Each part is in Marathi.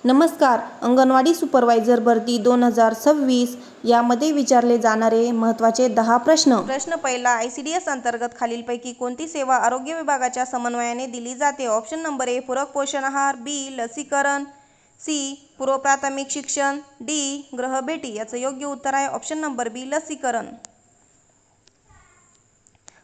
नमस्कार. अंगणवाडी सुपरवायझर भरती 2026 यामध्ये विचारले जाणारे महत्त्वाचे 10 प्रश्न. प्रश्न पहिला, ICDS अंतर्गत खालीलपैकी कोणती सेवा आरोग्य विभागाच्या समन्वयाने दिली जाते? ऑप्शन नंबर ए पूरक पोषण आहार, बी लसीकरण, सी पूर्वप्राथमिक शिक्षण, डी गृहभेटी. याचं योग्य उत्तर आहे ऑप्शन नंबर बी लसीकरण.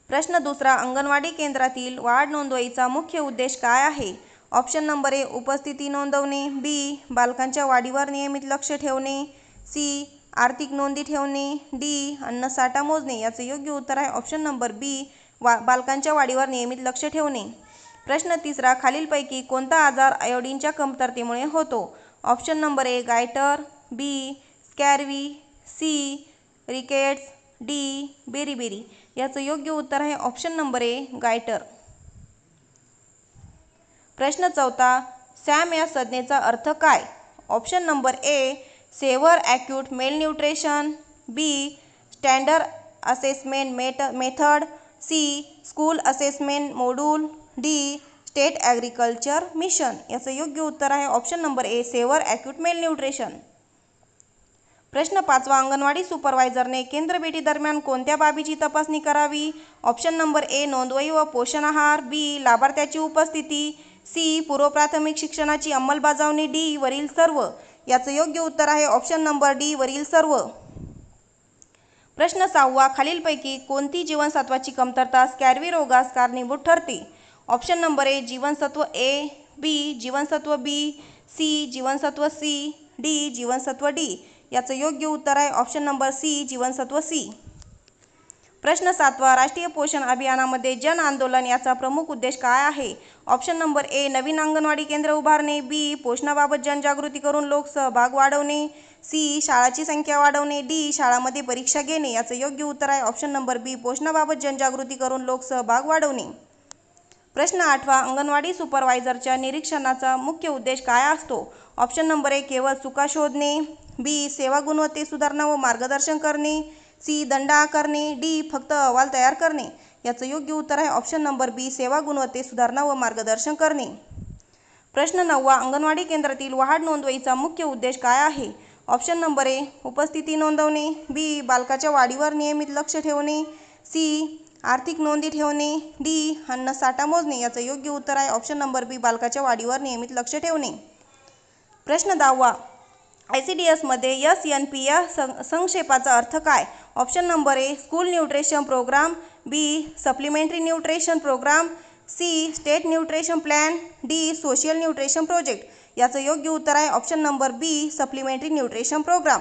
प्रश्न दुसरा, अंगणवाडी केंद्रातील वाढ नोंदवहीचा मुख्य उद्देश काय आहे? ऑप्शन नंबर ए उपस्थिती नोंदवणे, बी बालकांच्या वाढीवर नियमित लक्ष ठेवणे, सी आर्थिक नोंदी ठेवणे, डी अन्नसाठा मोजणे. याचे योग्य उत्तर आहे ऑप्शन नंबर बी बालकांच्या वाढीवर नियमित लक्ष ठेवणे. प्रश्न तिसरा, खालीलपैकी कोणता आजार आयोडीनच्या कमतरतेमुळे होतो? Option number A goitre, B scurvy, C rickets, D beriberi. याचं योग्य उत्तर आहे ऑप्शन नंबर ए गायटर. प्रश्न चौथा, सॅम या संज्ञेचा अर्थ काय? Option number A severe acute malnutrition, B standard assessment method, C school assessment module, D state agriculture mission. याचं योग्य उत्तर आहे option number A severe acute malnutrition. प्रश्न पाचवा, अंगणवाडी सुपरवायझरने केंद्रभेटी दरम्यान कोणत्या बाबीची तपासणी करावी? ऑप्शन नंबर ए नोंदवही व पोषण आहार, बी लाभार्थ्याची उपस्थिती, सी पूर्वप्राथमिक शिक्षणाची अंमलबजावणी, डी वरील सर्व. याचं योग्य उत्तर आहे ऑप्शन नंबर डी वरील सर्व. प्रश्न सहावा, खालीलपैकी कोणती जीवनसत्वाची कमतरता स्कॅर्वी रोगास कारणीभूत ठरते? ऑप्शन नंबर ए जीवनसत्व ए, बी जीवनसत्व बी, सी जीवनसत्व सी, डी जीवनसत्व डी. याचं योग्य उत्तर आहे ऑप्शन नंबर सी जीवनसत्व सी. प्रश्न सातवा, राष्ट्रीय पोषण अभियानामध्ये जन आंदोलन याचा प्रमुख उद्देश काय आहे? ऑप्शन नंबर ए नवीन अंगणवाडी केंद्र उभारणे, बी पोषणाबाबत जनजागृती करून लोकसहभाग वाढवणे, सी शाळाची संख्या वाढवणे, डी शाळांमध्ये परीक्षा घेणे. याचं योग्य उत्तर आहे ऑप्शन नंबर बी पोषणाबाबत जनजागृती करून लोकसहभाग वाढवणे. प्रश्न आठवा, अंगणवाडी सुपरवायझरच्या निरीक्षणाचा मुख्य उद्देश काय असतो? ऑप्शन नंबर ए केवळ चुका शोधणे, बी सेवा गुणवत्तेत सुधारणा व मार्गदर्शन करणे, सी दंड आकारणे, डी फक्त अहवाल तयार करणे. याचं योग्य उत्तर आहे ऑप्शन नंबर बी सेवा गुणवत्तेत सुधारणा व मार्गदर्शन करणे. प्रश्न नववा, अंगणवाडी केंद्रातील वाढ नोंदवहीचा मुख्य उद्देश काय आहे? ऑप्शन नंबर ए उपस्थिती नोंदवणे, बी बालकाच्या वाढीवर नियमित लक्ष ठेवणे, सी आर्थिक नोंदी ठेवणे, डी अन्नसाठा मोजणे. याचं योग्य उत्तर आहे ऑप्शन नंबर बी बालकाच्या वाढीवर नियमित लक्ष ठेवणे. प्रश्न 10वा, ICDS मध्ये SNP या संक्षेपाचा अर्थ काय? Option number A school nutrition programme, B supplementary nutrition programme, C state nutrition plan, D social nutrition project. याचं योग्य उत्तर आहे option number B supplementary nutrition programme.